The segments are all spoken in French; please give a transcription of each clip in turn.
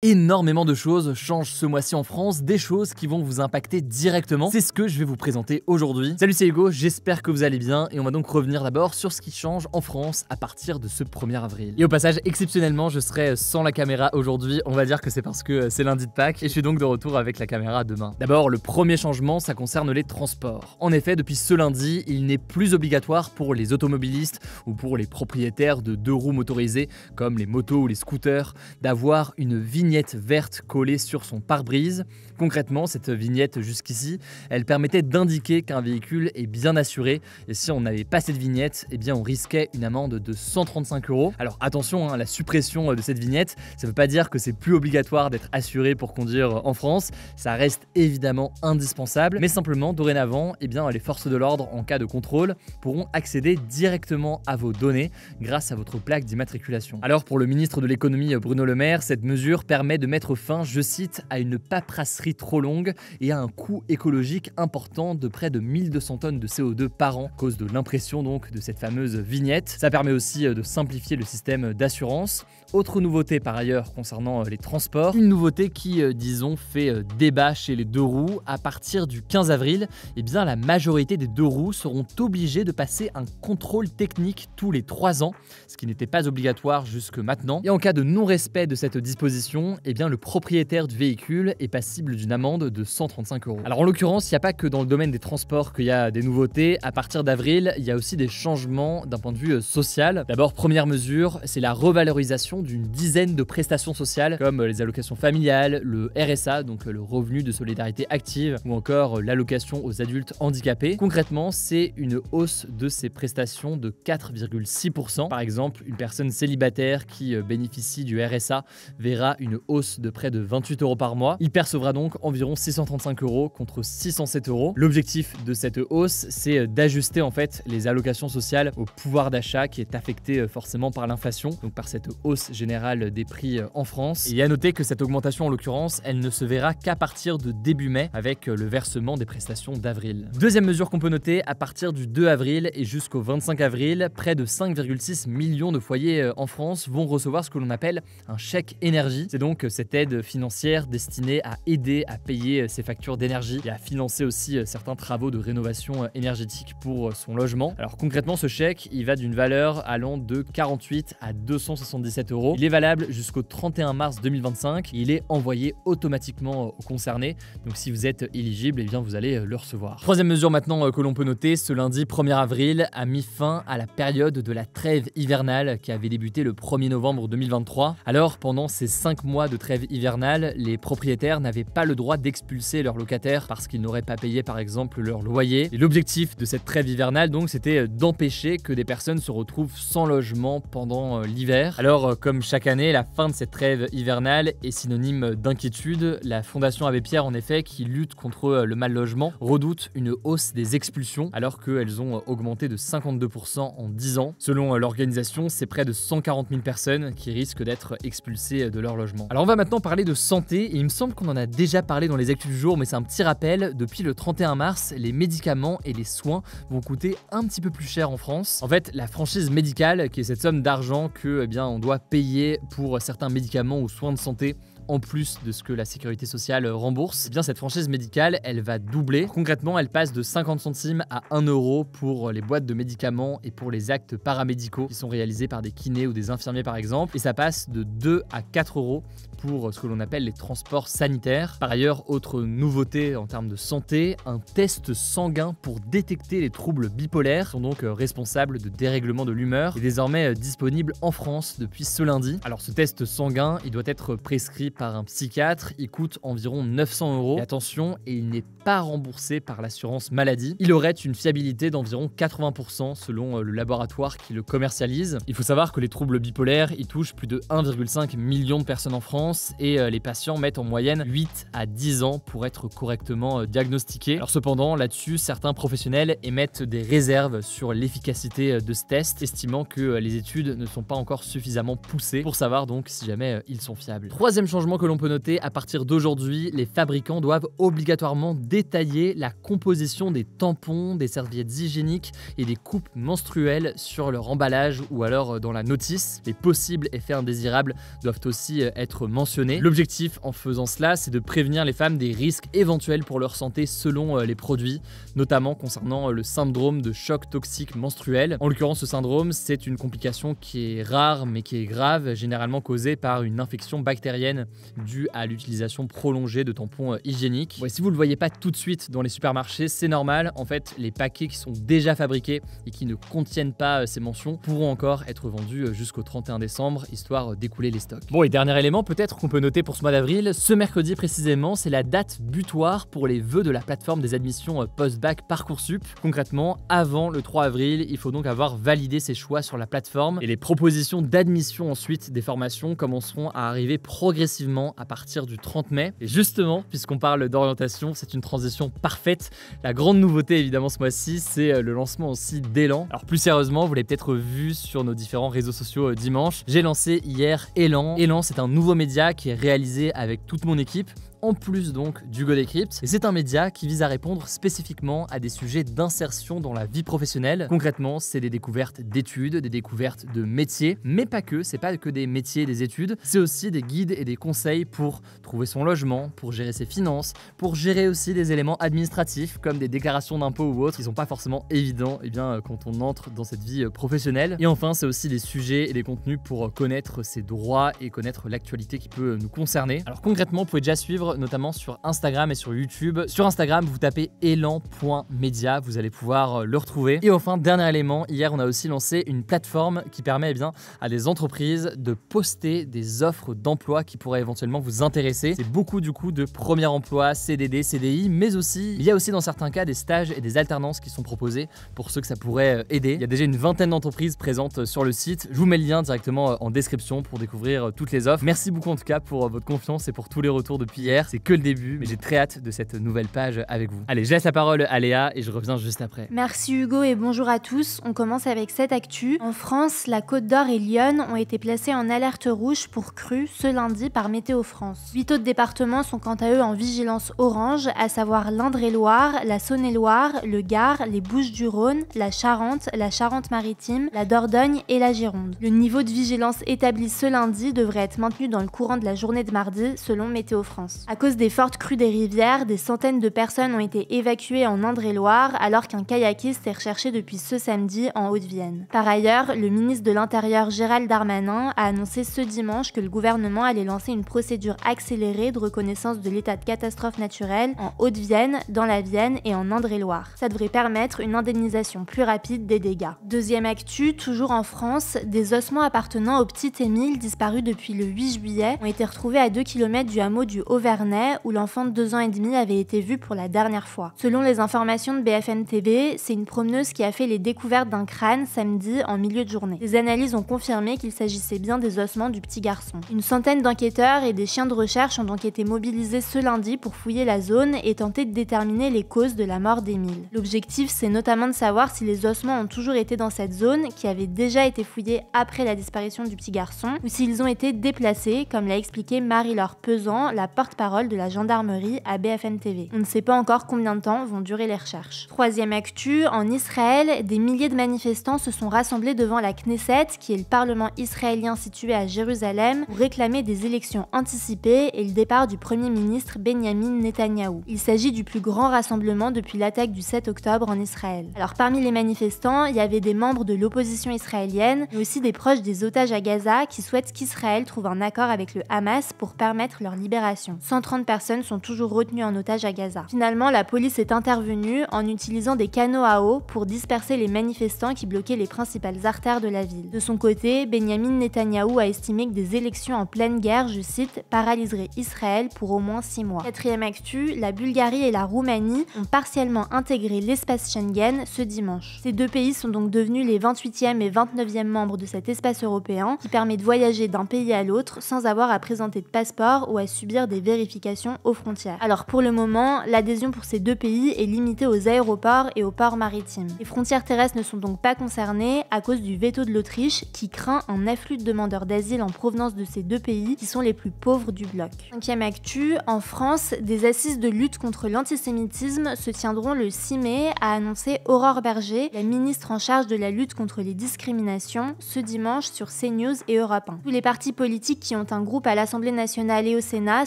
Énormément de choses changent ce mois-ci en France, des choses qui vont vous impacter directement. C'est ce que je vais vous présenter aujourd'hui. Salut, c'est Hugo, j'espère que vous allez bien et on va donc revenir d'abord sur ce qui change en France à partir de ce 1er avril. Et au passage, exceptionnellement, je serai sans la caméra aujourd'hui. On va dire que c'est parce que c'est lundi de Pâques et je suis donc de retour avec la caméra demain. D'abord, le premier changement, ça concerne les transports. En effet, depuis ce lundi, il n'est plus obligatoire pour les automobilistes ou pour les propriétaires de 2 roues motorisées comme les motos ou les scooters d'avoir une vignette verte collée sur son pare-brise. Concrètement, cette vignette jusqu'ici, elle permettait d'indiquer qu'un véhicule est bien assuré et si on n'avait pas cette vignette, eh bien on risquait une amende de 135 €. Alors attention, la suppression de cette vignette, ça ne veut pas dire que c'est plus obligatoire d'être assuré pour conduire en France, ça reste évidemment indispensable, mais simplement dorénavant, eh bien les forces de l'ordre en cas de contrôle pourront accéder directement à vos données grâce à votre plaque d'immatriculation. Alors pour le ministre de l'économie Bruno Le Maire, cette mesure permet de mettre fin, je cite, à une paperasserie trop longue et à un coût écologique important de près de 1200 tonnes de CO2 par an à cause de l'impression donc de cette fameuse vignette. Ça permet aussi de simplifier le système d'assurance. Autre nouveauté par ailleurs concernant les transports, une nouveauté qui, disons, fait débat chez les 2 roues. À partir du 15 avril, eh bien, la majorité des 2 roues seront obligées de passer un contrôle technique tous les 3 ans, ce qui n'était pas obligatoire jusque maintenant. Et en cas de non-respect de cette disposition, eh bien, le propriétaire du véhicule est passible d'une amende de 135 €. Alors en l'occurrence, il n'y a pas que dans le domaine des transports qu'il y a des nouveautés. À partir d'avril, il y a aussi des changements d'un point de vue social. D'abord, première mesure, c'est la revalorisation d'une dizaine de prestations sociales comme les allocations familiales, le RSA, donc le revenu de solidarité active, ou encore l'allocation aux adultes handicapés. Concrètement, c'est une hausse de ces prestations de 4,6%. Par exemple, une personne célibataire qui bénéficie du RSA verra une hausse de près de 28 € par mois. Il percevra donc environ 635 € contre 607 €. L'objectif de cette hausse, c'est d'ajuster en fait les allocations sociales au pouvoir d'achat qui est affecté forcément par l'inflation, donc par cette hausse générale des prix en France. Et il y a noté que cette augmentation en l'occurrence, elle ne se verra qu'à partir de début mai avec le versement des prestations d'avril. Deuxième mesure qu'on peut noter, à partir du 2 avril et jusqu'au 25 avril, près de 5,6 millions de foyers en France vont recevoir ce que l'on appelle un chèque énergie. C'est donc cette aide financière destinée à aider à payer ses factures d'énergie et à financer aussi certains travaux de rénovation énergétique pour son logement. Alors concrètement, ce chèque, il va d'une valeur allant de 48 à 277 €. Il est valable jusqu'au 31 mars 2025 et il est envoyé automatiquement aux concernés. Donc si vous êtes éligible, eh bien vous allez le recevoir. Troisième mesure maintenant que l'on peut noter, ce lundi 1er avril a mis fin à la période de la trêve hivernale qui avait débuté le 1er novembre 2023. Alors pendant ces 5 mois de trêve hivernale, les propriétaires n'avaient pas le droit d'expulser leurs locataires parce qu'ils n'auraient pas payé par exemple leur loyer. Et l'objectif de cette trêve hivernale donc c'était d'empêcher que des personnes se retrouvent sans logement pendant l'hiver. Alors comme chaque année, la fin de cette trêve hivernale est synonyme d'inquiétude. La Fondation Abbé Pierre en effet, qui lutte contre le mal logement, redoute une hausse des expulsions alors qu'elles ont augmenté de 52% en 10 ans. Selon l'organisation, c'est près de 140 000 personnes qui risquent d'être expulsées de leur logement. Alors on va maintenant parler de santé et il me semble qu'on en a déjà parlé dans les actus du jour, mais c'est un petit rappel. Depuis le 31 mars, les médicaments et les soins vont coûter un petit peu plus cher en France. En fait, la franchise médicale, qui est cette somme d'argent que on doit payer pour certains médicaments ou soins de santé en plus de ce que la sécurité sociale rembourse, eh bien cette franchise médicale, elle va doubler. Concrètement, elle passe de 50 centimes à 1 € pour les boîtes de médicaments et pour les actes paramédicaux qui sont réalisés par des kinés ou des infirmiers par exemple. Et ça passe de 2 à 4 € pour ce que l'on appelle les transports sanitaires. Par ailleurs, autre nouveauté en termes de santé, un test sanguin pour détecter les troubles bipolaires sont donc responsables de dérèglements de l'humeur est désormais disponible en France depuis ce lundi. Alors ce test sanguin, il doit être prescrit par un psychiatre, il coûte environ 900 €. Et attention, il n'est pas remboursé par l'assurance maladie. Il aurait une fiabilité d'environ 80% selon le laboratoire qui le commercialise. Il faut savoir que les troubles bipolaires, ils touchent plus de 1,5 million de personnes en France et les patients mettent en moyenne 8 à 10 ans pour être correctement diagnostiqués. Alors cependant, là-dessus, certains professionnels émettent des réserves sur l'efficacité de ce test, estimant que les études ne sont pas encore suffisamment poussées pour savoir donc si jamais ils sont fiables. Troisième changement changement que l'on peut noter, à partir d'aujourd'hui, les fabricants doivent obligatoirement détailler la composition des tampons, des serviettes hygiéniques et des coupes menstruelles sur leur emballage ou alors dans la notice. Les possibles effets indésirables doivent aussi être mentionnés. L'objectif en faisant cela, c'est de prévenir les femmes des risques éventuels pour leur santé selon les produits, notamment concernant le syndrome de choc toxique menstruel. En l'occurrence, ce syndrome, c'est une complication qui est rare mais qui est grave, généralement causée par une infection bactérienne due à l'utilisation prolongée de tampons hygiéniques. Bon, si vous ne le voyez pas tout de suite dans les supermarchés, c'est normal. En fait, les paquets qui sont déjà fabriqués et qui ne contiennent pas ces mentions pourront encore être vendus jusqu'au 31 décembre, histoire d'écouler les stocks. Bon, et dernier élément peut-être qu'on peut noter pour ce mois d'avril, ce mercredi précisément, c'est la date butoir pour les vœux de la plateforme des admissions post-bac Parcoursup. Concrètement, avant le 3 avril, il faut donc avoir validé ses choix sur la plateforme et les propositions d'admission ensuite des formations commenceront à arriver progressivement à partir du 30 mai. Et justement, puisqu'on parle d'orientation, c'est une transition parfaite. La grande nouveauté évidemment ce mois-ci, c'est le lancement aussi d'Elan. Alors plus sérieusement, vous l'avez peut-être vu sur nos différents réseaux sociaux dimanche, j'ai lancé hier Elan. Elan, c'est un nouveau média qui est réalisé avec toute mon équipe, en plus donc du Go Decrypt. Et c'est un média qui vise à répondre spécifiquement à des sujets d'insertion dans la vie professionnelle. Concrètement, c'est des découvertes d'études, des découvertes de métiers, mais pas que, c'est pas que des métiers et des études, c'est aussi des guides et des conseils pour trouver son logement, pour gérer ses finances, pour gérer aussi des éléments administratifs comme des déclarations d'impôts ou autres qui sont pas forcément évidents quand on entre dans cette vie professionnelle. Et enfin, c'est aussi des sujets et des contenus pour connaître ses droits et connaître l'actualité qui peut nous concerner. Alors concrètement, vous pouvez déjà suivre notamment sur Instagram et sur YouTube. Sur Instagram, vous tapez elan.media, vous allez pouvoir le retrouver. Et enfin, dernier élément, hier on a aussi lancé une plateforme qui permet à des entreprises de poster des offres d'emploi qui pourraient éventuellement vous intéresser. C'est beaucoup du coup de premier emploi, CDD, CDI, mais aussi, il y a aussi dans certains cas des stages et des alternances qui sont proposés pour ceux que ça pourrait aider. Il y a déjà une vingtaine d'entreprises présentes sur le site. Je vous mets le lien directement en description pour découvrir toutes les offres. Merci beaucoup en tout cas pour votre confiance et pour tous les retours depuis hier. C'est que le début, mais j'ai très hâte de cette nouvelle page avec vous. Allez, je laisse la parole à Léa et je reviens juste après. Merci Hugo et bonjour à tous. On commence avec cette actu. En France, la Côte d'Or et Lyon ont été placés en alerte rouge pour crue ce lundi par Météo France. 8 autres départements sont quant à eux en vigilance orange, à savoir l'Indre-et-Loire, la Saône-et-Loire, le Gard, les Bouches-du-Rhône, la Charente-Maritime, la Dordogne et la Gironde. Le niveau de vigilance établi ce lundi devrait être maintenu dans le courant de la journée de mardi, selon Météo France. À cause des fortes crues des rivières, des centaines de personnes ont été évacuées en Indre-et-Loire alors qu'un kayakiste est recherché depuis ce samedi en Haute-Vienne. Par ailleurs, le ministre de l'Intérieur Gérald Darmanin a annoncé ce dimanche que le gouvernement allait lancer une procédure accélérée de reconnaissance de l'état de catastrophe naturelle en Haute-Vienne, dans la Vienne et en Indre-et-Loire. Ça devrait permettre une indemnisation plus rapide des dégâts. Deuxième actu, toujours en France, des ossements appartenant au petit Émile disparu depuis le 8 juillet ont été retrouvés à 2 km du hameau du Haut-Vernay où l'enfant de 2 ans et demi avait été vu pour la dernière fois. Selon les informations de BFM TV, c'est une promeneuse qui a fait les découvertes d'un crâne samedi en milieu de journée. Les analyses ont confirmé qu'il s'agissait bien des ossements du petit garçon. Une centaine d'enquêteurs et des chiens de recherche ont donc été mobilisés ce lundi pour fouiller la zone et tenter de déterminer les causes de la mort d'Émile. L'objectif, c'est notamment de savoir si les ossements ont toujours été dans cette zone qui avait déjà été fouillée après la disparition du petit garçon ou s'ils ont été déplacés, comme l'a expliqué Marie-Laure Pesant, la porte-parole de la gendarmerie à BFM TV. On ne sait pas encore combien de temps vont durer les recherches. Troisième actu, en Israël, des milliers de manifestants se sont rassemblés devant la Knesset, qui est le parlement israélien situé à Jérusalem, pour réclamer des élections anticipées et le départ du premier ministre Benjamin Netanyahou. Il s'agit du plus grand rassemblement depuis l'attaque du 7 octobre en Israël. Alors parmi les manifestants, il y avait des membres de l'opposition israélienne, mais aussi des proches des otages à Gaza qui souhaitent qu'Israël trouve un accord avec le Hamas pour permettre leur libération. 130 personnes sont toujours retenues en otage à Gaza. Finalement, la police est intervenue en utilisant des canaux à eau pour disperser les manifestants qui bloquaient les principales artères de la ville. De son côté, Benjamin Netanyahou a estimé que des élections en pleine guerre, je cite, paralyseraient Israël pour au moins 6 mois. Quatrième actu, la Bulgarie et la Roumanie ont partiellement intégré l'espace Schengen ce dimanche. Ces deux pays sont donc devenus les 28e et 29e membres de cet espace européen qui permet de voyager d'un pays à l'autre sans avoir à présenter de passeport ou à subir des vérifications vérification aux frontières. Alors pour le moment, l'adhésion pour ces deux pays est limitée aux aéroports et aux ports maritimes. Les frontières terrestres ne sont donc pas concernées à cause du veto de l'Autriche qui craint un afflux de demandeurs d'asile en provenance de ces deux pays qui sont les plus pauvres du bloc. 5e actu, en France, des assises de lutte contre l'antisémitisme se tiendront le 6 mai, a annoncé Aurore Berger, la ministre en charge de la lutte contre les discriminations, ce dimanche sur CNews et Europe 1. Tous les partis politiques qui ont un groupe à l'Assemblée nationale et au Sénat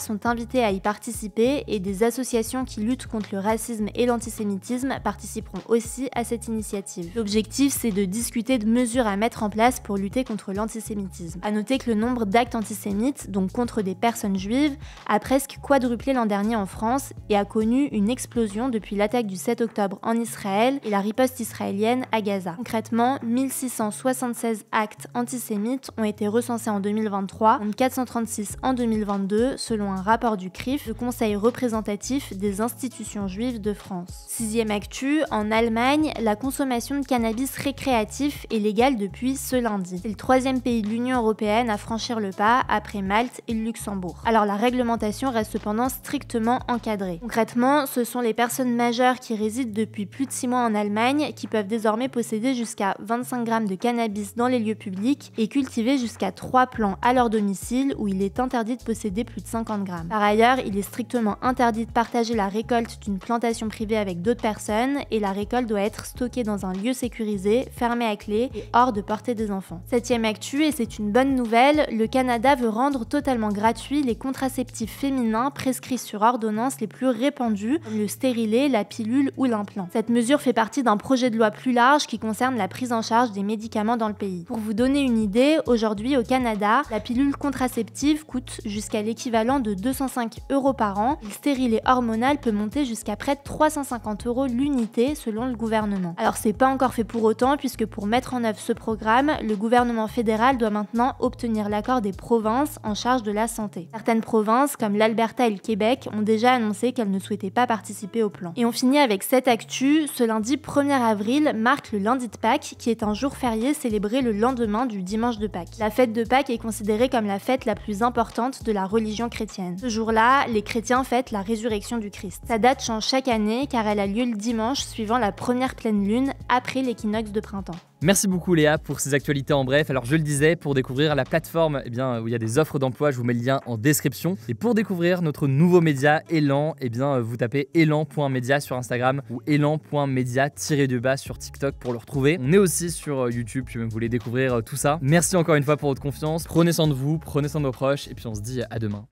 sont invités à y participer et des associations qui luttent contre le racisme et l'antisémitisme participeront aussi à cette initiative. L'objectif, c'est de discuter de mesures à mettre en place pour lutter contre l'antisémitisme. À noter que le nombre d'actes antisémites, donc contre des personnes juives, a presque quadruplé l'an dernier en France et a connu une explosion depuis l'attaque du 7 octobre en Israël et la riposte israélienne à Gaza. Concrètement, 1676 actes antisémites ont été recensés en 2023, contre 436 en 2022, selon un rapport du CRIF, le Conseil représentatif des institutions juives de France. 6e actu, en Allemagne, la consommation de cannabis récréatif est légale depuis ce lundi. C'est le 3e pays de l'Union européenne à franchir le pas après Malte et le Luxembourg. Alors la réglementation reste cependant strictement encadrée. Concrètement, ce sont les personnes majeures qui résident depuis plus de 6 mois en Allemagne qui peuvent désormais posséder jusqu'à 25 grammes de cannabis dans les lieux publics et cultiver jusqu'à 3 plants à leur domicile où il est interdit de posséder plus de 50 grammes. Par ailleurs, il est strictement interdit de partager la récolte d'une plantation privée avec d'autres personnes et la récolte doit être stockée dans un lieu sécurisé, fermé à clé et hors de portée des enfants. 7e actu, et c'est une bonne nouvelle, le Canada veut rendre totalement gratuits les contraceptifs féminins prescrits sur ordonnance les plus répandus, comme le stérilet, la pilule ou l'implant. Cette mesure fait partie d'un projet de loi plus large qui concerne la prise en charge des médicaments dans le pays. Pour vous donner une idée, aujourd'hui au Canada, la pilule contraceptive coûte jusqu'à l'équivalent de 205 € par an. Le stérilet hormonal peut monter jusqu'à près de 350 € l'unité selon le gouvernement. Alors c'est pas encore fait pour autant puisque pour mettre en œuvre ce programme, le gouvernement fédéral doit maintenant obtenir l'accord des provinces en charge de la santé. Certaines provinces, comme l'Alberta et le Québec, ont déjà annoncé qu'elles ne souhaitaient pas participer au plan. Et on finit avec cette actu. Ce lundi 1er avril marque le lundi de Pâques, qui est un jour férié célébré le lendemain du dimanche de Pâques. La fête de Pâques est considérée comme la fête la plus importante de la religion chrétienne. Ce jour-là, les chrétiens fêtent la résurrection du Christ. Sa date change chaque année car elle a lieu le dimanche suivant la première pleine lune après l'équinoxe de printemps. Merci beaucoup Léa pour ces actualités en bref. Alors je le disais, pour découvrir la plateforme où il y a des offres d'emploi, je vous mets le lien en description. Et pour découvrir notre nouveau média Elan, vous tapez elan.media sur Instagram ou elan.media-du-bas sur TikTok pour le retrouver. On est aussi sur YouTube si vous voulez découvrir tout ça. Merci encore une fois pour votre confiance. Prenez soin de vous, prenez soin de vos proches et puis on se dit à demain.